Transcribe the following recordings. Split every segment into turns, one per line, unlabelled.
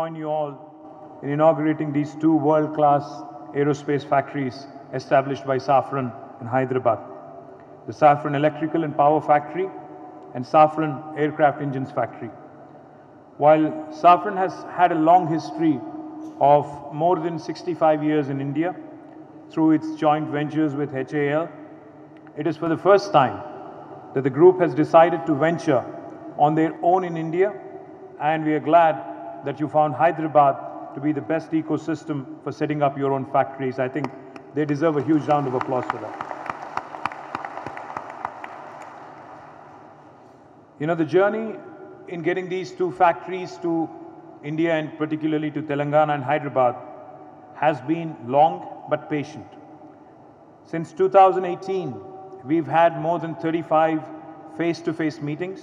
join you all in inaugurating these two world-class aerospace factories established by Safran in Hyderabad. The Safran Electrical and Power Factory and Safran Aircraft Engines Factory. While Safran has had a long history of more than 65 years in India through its joint ventures with HAL, it is for the first time that the group has decided to venture on their own in India, and we are glad that you found Hyderabad to be the best ecosystem for setting up your own factories. I think they deserve a huge round of applause for that. You know, the journey in getting these two factories to India and particularly to Telangana and Hyderabad has been long but patient. Since 2018, we've had more than 35 face-to-face meetings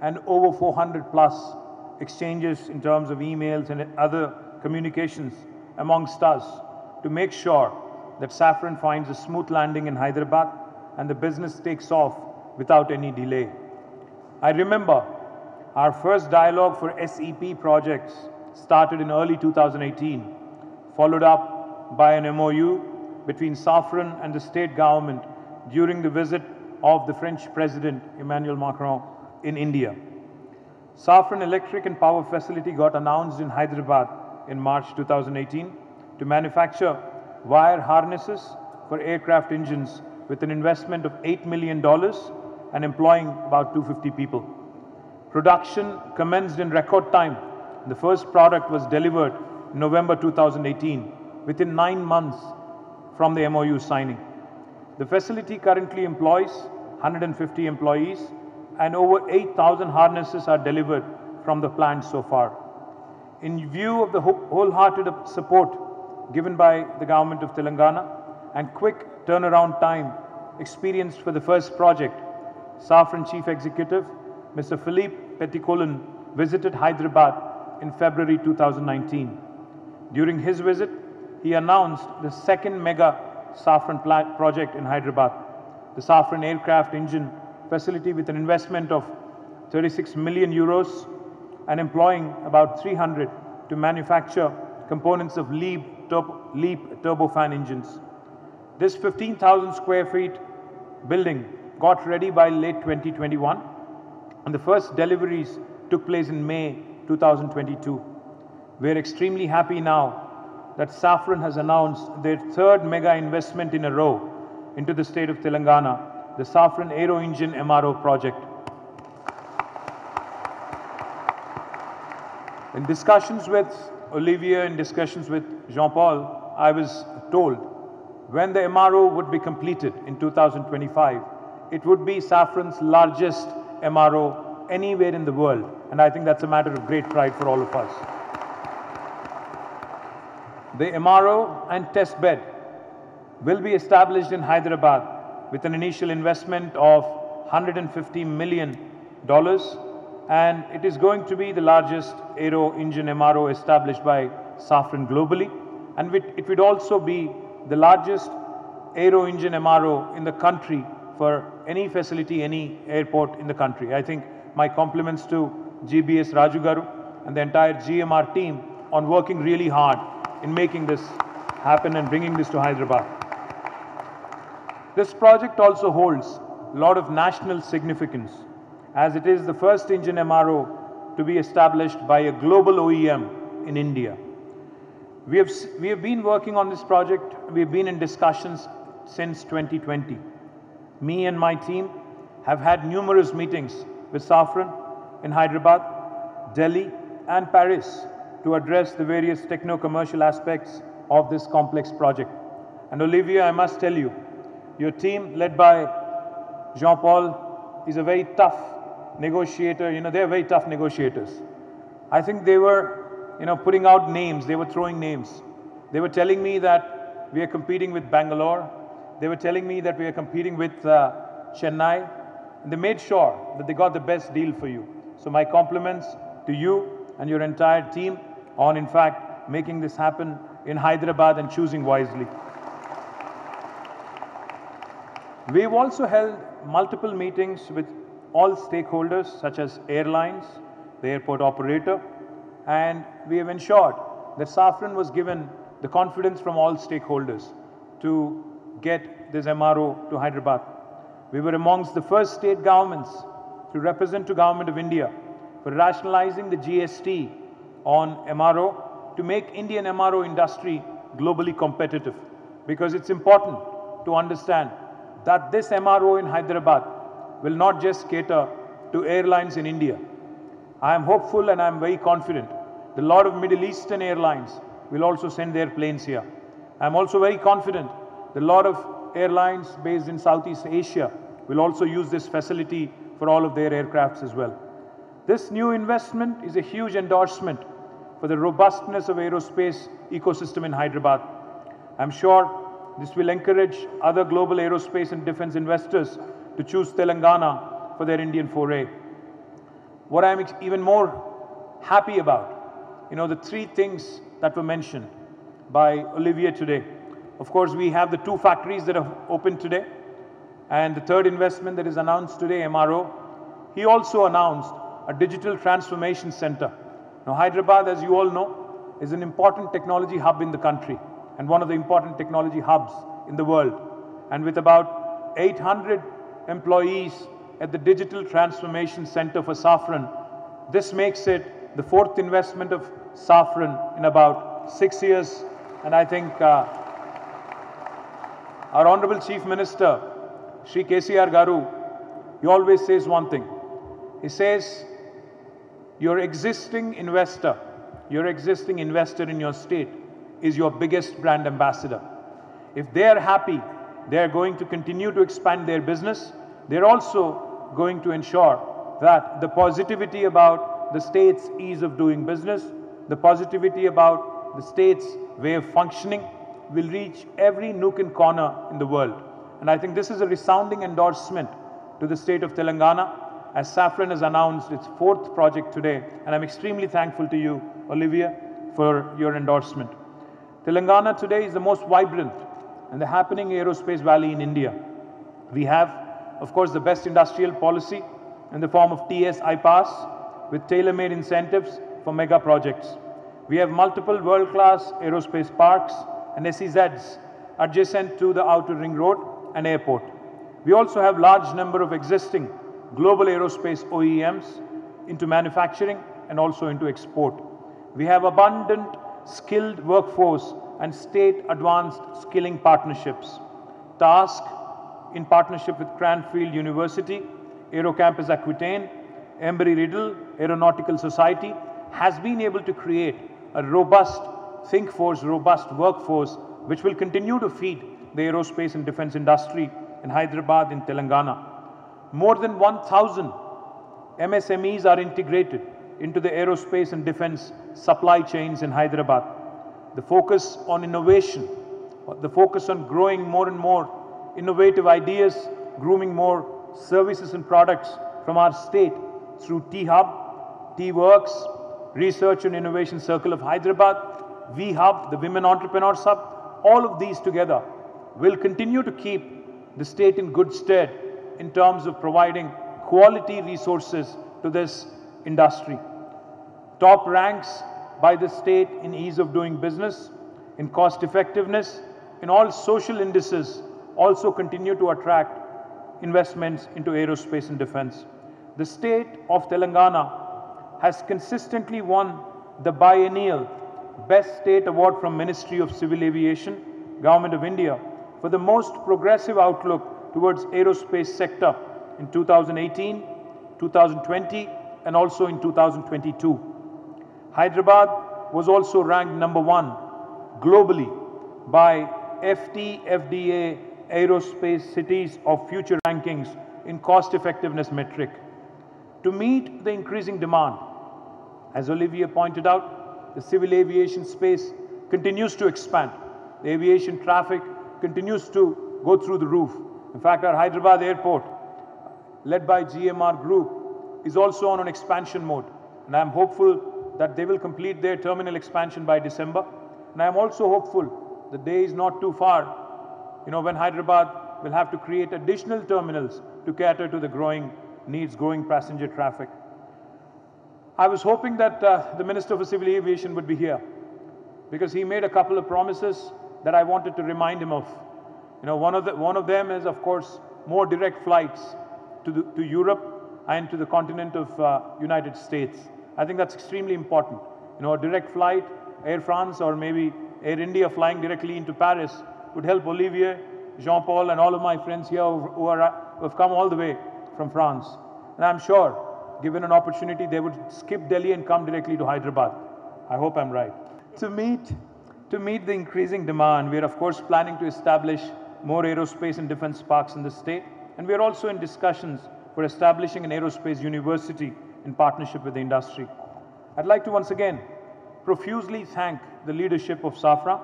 and over 400 plus exchanges in terms of emails and other communications amongst us to make sure that Safran finds a smooth landing in Hyderabad and the business takes off without any delay. I remember our first dialogue for SEP projects started in early 2018, followed up by an MOU between Safran and the state government during the visit of the French President Emmanuel Macron in India. Safran Electric and Power Facility got announced in Hyderabad in March 2018 to manufacture wire harnesses for aircraft engines with an investment of $8 million and employing about 250 people. Production commenced in record time. The first product was delivered in November 2018, within 9 months from the MOU signing. The facility currently employs 150 employees and over 8,000 harnesses are delivered from the plant so far. In view of the wholehearted support given by the government of Telangana and quick turnaround time experienced for the first project, Safran Chief Executive, Mr. Philippe Petitcolin, visited Hyderabad in February 2019. During his visit, he announced the second mega Safran project in Hyderabad, the Safran Aircraft Engine Facility with an investment of 36 million euros and employing about 300 to manufacture components of LEAP turbofan engines. This 15,000 square feet building got ready by late 2021 and the first deliveries took place in May 2022. We are extremely happy now that Safran has announced their third mega investment in a row into the state of Telangana, the Safran Aero Engine MRO project. In discussions with Olivier, in discussions with Jean-Paul, I was told when the MRO would be completed in 2025, it would be Safran's largest MRO anywhere in the world. And I think that's a matter of great pride for all of us. The MRO and test bed will be established in Hyderabad with an initial investment of $150 million, and it is going to be the largest aero engine MRO established by Safran globally, and it would also be the largest aero engine MRO in the country for any facility, any airport in the country. I think my compliments to GBS Raju Garu and the entire GMR team on working really hard in making this happen and bringing this to Hyderabad. This project also holds a lot of national significance as it is the first engine MRO to be established by a global OEM in India. We have been working on this project, we have been in discussions since 2020. Me and my team have had numerous meetings with Safran in Hyderabad, Delhi and Paris to address the various techno-commercial aspects of this complex project. And Olivier, I must tell you, your team led by Jean-Paul is a very tough negotiator. You know, they're very tough negotiators. I think they were, putting out names. They were throwing names. They were telling me that we are competing with Bangalore. They were telling me that we are competing with Chennai. And they made sure that they got the best deal for you. So my compliments to you and your entire team on, in fact, making this happen in Hyderabad and choosing wisely. We've also held multiple meetings with all stakeholders such as airlines, the airport operator, And we have ensured that Safran was given the confidence from all stakeholders to get this MRO to Hyderabad. We were amongst the first state governments to represent to Government of India for rationalizing the GST on MRO to make Indian MRO industry globally competitive. Because it's important to understand that this MRO in Hyderabad will not just cater to airlines in India. I am hopeful and I am very confident that a lot of Middle Eastern airlines will also send their planes here. I am also very confident that a lot of airlines based in Southeast Asia will also use this facility for all of their aircrafts as well. This new investment is a huge endorsement for the robustness of aerospace ecosystem in Hyderabad. I'm sure this will encourage other global aerospace and defense investors to choose Telangana for their Indian foray. What I'm even more happy about, the three things that were mentioned by Olivier today. Of course, we have the 2 factories that have opened today, and the third investment that is announced today, MRO. He also announced a digital transformation center. Now, Hyderabad, as you all know, is an important technology hub in the country and one of the important technology hubs in the world. And with about 800 employees at the Digital Transformation Center for Safran, this makes it the 4th investment of Safran in about 6 years. And I think our Honorable Chief Minister, Shri KTR Garu, he always says one thing. He says, your existing investor in your state is your biggest brand ambassador. If they are happy, they are going to continue to expand their business. They're also going to ensure that the positivity about the state's ease of doing business, the positivity about the state's way of functioning will reach every nook and corner in the world. And I think this is a resounding endorsement to the state of Telangana, as Safran has announced its 4th project today. And I'm extremely thankful to you, Olivia, for your endorsement. Telangana today is the most vibrant and the happening aerospace valley in India. We have, of course, the best industrial policy in the form of TS IPAS with tailor-made incentives for mega projects. We have multiple world-class aerospace parks and SEZs adjacent to the outer ring road and airport. We also have large number of existing global aerospace OEMs into manufacturing and also into export. We have abundant skilled workforce and state advanced skilling partnerships. TASK, in partnership with Cranfield University, Aerocampus Aquitaine, Embry-Riddle Aeronautical Society, has been able to create a robust think force, robust workforce, which will continue to feed the aerospace and defense industry in Hyderabad in Telangana. More than 1,000 MSMEs are integrated into the aerospace and defense supply chains in Hyderabad. The focus on innovation, the focus on growing more and more innovative ideas, grooming more services and products from our state through T-Hub, T-Works, Research and Innovation Circle of Hyderabad, V-Hub, the Women Entrepreneurs Hub, all of these together will continue to keep the state in good stead in terms of providing quality resources to this industry. Top ranks by the state in ease of doing business, in cost effectiveness, in all social indices also continue to attract investments into aerospace and defense. The state of Telangana has consistently won the biennial Best State Award from Ministry of Civil Aviation, Government of India, for the most progressive outlook towards aerospace sector in 2018, 2020, and also in 2022. Hyderabad was also ranked #1 globally by FTA Aerospace Cities of Future rankings in cost effectiveness metric. To meet the increasing demand, as Olivier pointed out, the civil aviation space continues to expand. The aviation traffic continues to go through the roof. In fact, our Hyderabad airport, led by GMR Group, is also on an expansion mode. And I am hopeful that they will complete their terminal expansion by December. And I am also hopeful the day is not too far, when Hyderabad will have to create additional terminals to cater to the growing needs, growing passenger traffic. I was hoping that the Minister for Civil Aviation would be here, because he made a couple of promises that I wanted to remind him of. You know, one of them is, of course, more direct flights to Europe and to the continent of United States. I think that's extremely important. You know, a direct flight, Air France or maybe Air India flying directly into Paris would help Olivier, Jean-Paul and all of my friends here who have come all the way from France. And I'm sure, given an opportunity, they would skip Delhi and come directly to Hyderabad. I hope I'm right. To meet the increasing demand, we are of course planning to establish more aerospace and defense parks in the state. And we are also in discussions for establishing an aerospace university in partnership with the industry. I'd like to once again profusely thank the leadership of Safran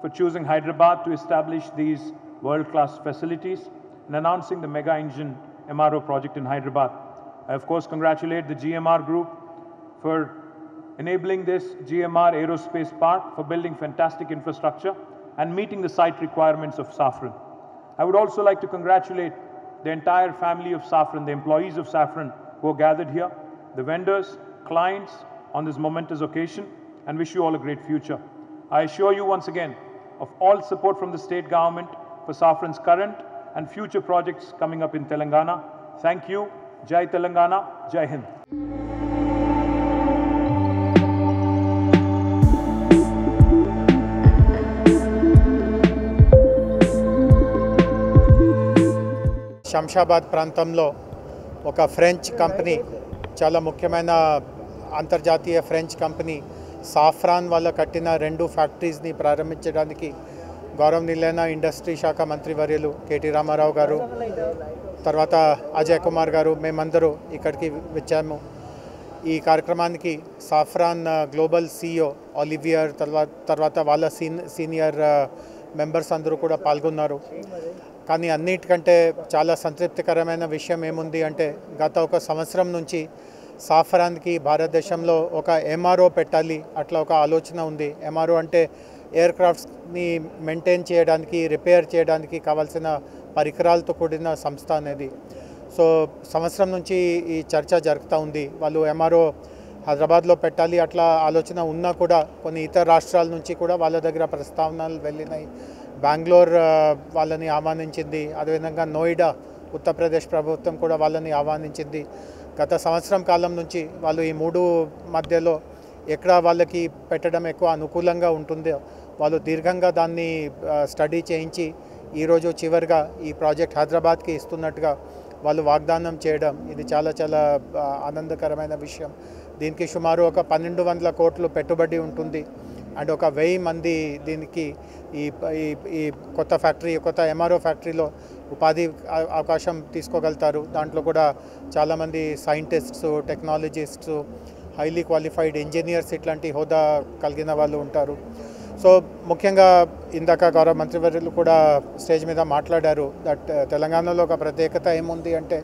for choosing Hyderabad to establish these world-class facilities and announcing the mega engine MRO project in Hyderabad. I of course congratulate the GMR group for enabling this GMR Aerospace Park, for building fantastic infrastructure and meeting the site requirements of Safran. I would also like to congratulate the entire family of Safran, the employees of Safran who are gathered here, the vendors, clients on this momentous occasion, and wish you all a great future. I assure you once again of all support from the state government for Safran's current and future projects coming up in Telangana. Thank you. Jai Telangana, Jai Hind.
Shamshabad ప్రాంతంలో ఒక French company, చాలా ముఖ్యమైన అంతర్జాతీయ French company saffron వాళ్ళ కట్టిన 2 ఫ్యాక్టరీస్ని ప్రారంభించడానికి గౌరవనీయులైన industry శాఖ మంత్రివర్యులు కేటీ రామారావు గారు, తర్వాత అజయ్ కుమార్ గారు, మేమందరూ ఇక్కడికి వచ్చాము. ఈ కార్యక్రమానికి సాఫ్రాన్ గ్లోబల్ CEO ఆలివియర్, తర్వాత వాళ్ళ సీనియర్ మెంబర్స్ అందరూ కూడా పాల్గొన్నారు. కానీ అన్నిటికంటే చాలా సంతృప్తికరమైన విషయం ఏముంది అంటే, గత 1 సంవత్సరం నుంచి సాఫ్రాన్కి భారతదేశంలో ఒక MRO పెట్టాలి అట్లా ఒక ఆలోచన ఉంది. MRO అంటే ఎయిర్ క్రాఫ్ట్స్ని మెయింటైన్ చేయడానికి, రిపేర్ చేయడానికి కావాల్సిన పరికరాలతో కూడిన సంస్థ అనేది. సో సంవత్సరం నుంచి ఈ చర్చ జరుగుతూ ఉంది. వాళ్ళు MRO హైదరాబాద్లో పెట్టాలి అట్లా ఆలోచన ఉన్నా కూడా కొన్ని ఇతర రాష్ట్రాల నుంచి కూడా వాళ్ళ దగ్గర ప్రస్తావనలు వెళ్ళినాయి. బెంగళూరు వాళ్ళని ఆహ్వానించింది, అదేవిధంగా నోయిడా ఉత్తరప్రదేశ్ ప్రభుత్వం కూడా వాళ్ళని ఆహ్వానించింది. గత సంవత్సరం కాలం నుంచి వాళ్ళు ఈ 3 మధ్యలో ఎక్కడ వాళ్ళకి పెట్టడం ఎక్కువ అనుకూలంగా ఉంటుందో వాళ్ళు దీర్ఘంగా దాన్ని స్టడీ చేయించి ఈరోజు చివరిగా ఈ ప్రాజెక్ట్ హైదరాబాద్కి ఇస్తున్నట్టుగా వాళ్ళు వాగ్దానం చేయడం, ఇది చాలా చాలా ఆనందకరమైన విషయం. దీనికి సుమారు ఒక 1200 కోట్లు పెట్టుబడి ఉంటుంది అండ్ ఒక 1000 మంది దీనికి ఈ కొత్త ఫ్యాక్టరీ, కొత్త MRO ఫ్యాక్టరీలో ఉపాధి అవకాశం తీసుకోగలుగుతారు. దాంట్లో కూడా చాలామంది సైంటిస్ట్స్, టెక్నాలజిస్ట్స్, హైలీ క్వాలిఫైడ్ ఇంజనీర్స్ ఇట్లాంటి హోదా కలిగిన వాళ్ళు ఉంటారు. సో ముఖ్యంగా ఇందాక గౌరవ మంత్రివర్యులు కూడా స్టేజ్ మీద మాట్లాడారు దట్ తెలంగాణలో ఒక ప్రత్యేకత ఏముంది అంటే,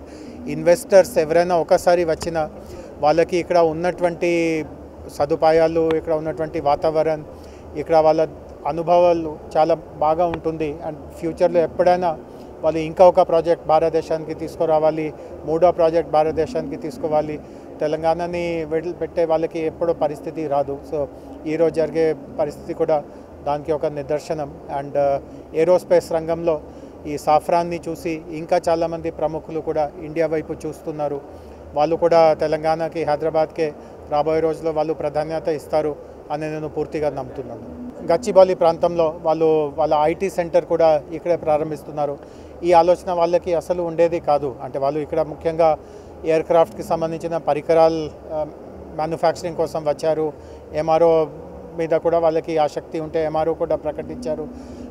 ఇన్వెస్టర్స్ ఎవరైనా ఒకసారి వచ్చినా వాళ్ళకి ఇక్కడ ఉన్నటువంటి సదుపాయాలు, ఇక్కడ ఉన్నటువంటి వాతావరణం, ఇక్కడ వాళ్ళ అనుభవాలు చాలా బాగా ఉంటుంది. అండ్ ఫ్యూచర్లో ఎప్పుడైనా వాళ్ళు ఇంకా ఒక ప్రాజెక్ట్ భారతదేశానికి తీసుకురావాలి, 3వ ప్రాజెక్ట్ భారతదేశానికి తీసుకోవాలి, తెలంగాణని పెట్టే వాళ్ళకి ఎప్పుడో పరిస్థితి రాదు. సో ఈరోజు జరిగే పరిస్థితి కూడా దానికి ఒక నిదర్శనం. అండ్ ఏరోస్పేస్ రంగంలో ఈ సాఫ్రాన్ని చూసి ఇంకా చాలామంది ప్రముఖులు కూడా ఇండియా వైపు చూస్తున్నారు. వాళ్ళు కూడా తెలంగాణకి, హైదరాబాద్కే రాబోయే రోజుల్లో వాళ్ళు ప్రాధాన్యత ఇస్తారు అని నేను పూర్తిగా నమ్ముతున్నాను. గచ్చిబౌలి ప్రాంతంలో వాళ్ళ IT సెంటర్ కూడా ఇక్కడే ప్రారంభిస్తున్నారు. ఈ ఆలోచన వాళ్ళకి అసలు ఉండేది కాదు. అంటే వాళ్ళు ఇక్కడ ముఖ్యంగా ఎయిర్ క్రాఫ్ట్కి సంబంధించిన పరికరాలు మ్యానుఫ్యాక్చరింగ్ కోసం వచ్చారు. MRO మీద కూడా వాళ్ళకి ఆసక్తి ఉంటే MRO కూడా ప్రకటించారు.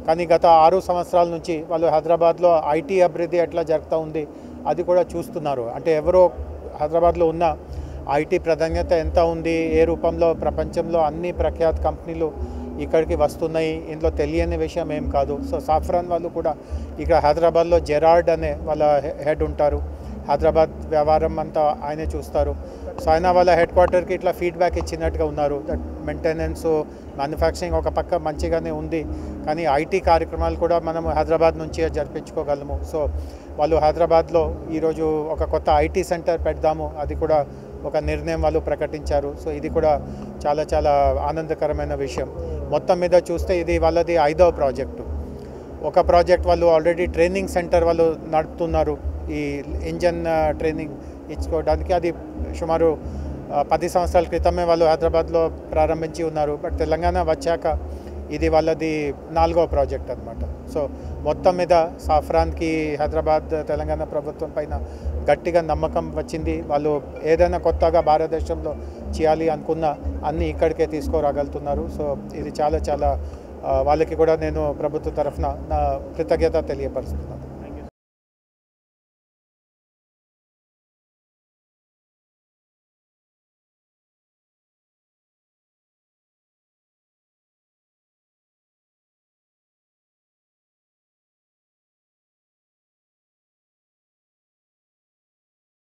కానీ గత 6 సంవత్సరాల నుంచి వాళ్ళు హైదరాబాద్లో IT అభివృద్ధి ఎట్లా జరుగుతూ ఉంది అది కూడా చూస్తున్నారు. అంటే ఎవరో హైదరాబాద్లో ఉన్న IT ప్రాధాన్యత ఎంత ఉంది, ఏ రూపంలో ప్రపంచంలో అన్ని ప్రఖ్యాత కంపెనీలు ఇక్కడికి వస్తున్నాయి, ఇందులో తెలియని విషయం ఏం కాదు. సో సాఫ్రాన్ వాళ్ళు కూడా ఇక్కడ హైదరాబాద్లో జెరార్డ్ అనే వాళ్ళ హెడ్ ఉంటారు, హైదరాబాద్ వ్యవహారం అంతా ఆయనే చూస్తారు. సో ఆయన వాళ్ళ హెడ్ క్వార్టర్కి ఇట్లా ఫీడ్బ్యాక్ ఇచ్చినట్టుగా ఉన్నారు. దట్ మెయింటెనెన్స్, మ్యానుఫ్యాక్చరింగ్ ఒక పక్క మంచిగానే ఉంది, కానీ IT కార్యక్రమాలు కూడా మనం హైదరాబాద్ నుంచి జరిపించుకోగలము. సో వాళ్ళు హైదరాబాద్లో ఈరోజు ఒక కొత్త IT సెంటర్ పెడదాము, అది కూడా ఒక నిర్ణయం వాళ్ళు ప్రకటించారు. సో ఇది కూడా చాలా చాలా ఆనందకరమైన విషయం. మొత్తం మీద చూస్తే ఇది వాళ్ళది 5వ ప్రాజెక్టు. ఒక ప్రాజెక్ట్ వాళ్ళు ఆల్రెడీ ట్రైనింగ్ సెంటర్ వాళ్ళు నడుపుతున్నారు ఈ ఇంజన్ ట్రైనింగ్ ఇచ్చుకోవడానికి. అది సుమారు 10 సంవత్సరాల క్రితమే వాళ్ళు హైదరాబాద్లో ప్రారంభించి ఉన్నారు. బట్ తెలంగాణ వచ్చాక ఇది వాళ్ళది 4వ ప్రాజెక్ట్ అనమాట. సో మొత్తం మీద సాఫ్రాన్కి హైదరాబాద్ తెలంగాణ ప్రభుత్వం పైన గట్టిగా నమ్మకం వచ్చింది. వాళ్ళు ఏదైనా కొత్తగా భారతదేశంలో చేయాలి అనుకున్నా అన్నీ ఇక్కడికే తీసుకురాగలుగుతున్నారు. సో ఇది చాలా చాలా వాళ్ళకి కూడా నేను ప్రభుత్వ తరఫున నా కృతజ్ఞత తెలియపరుస్తున్నాను.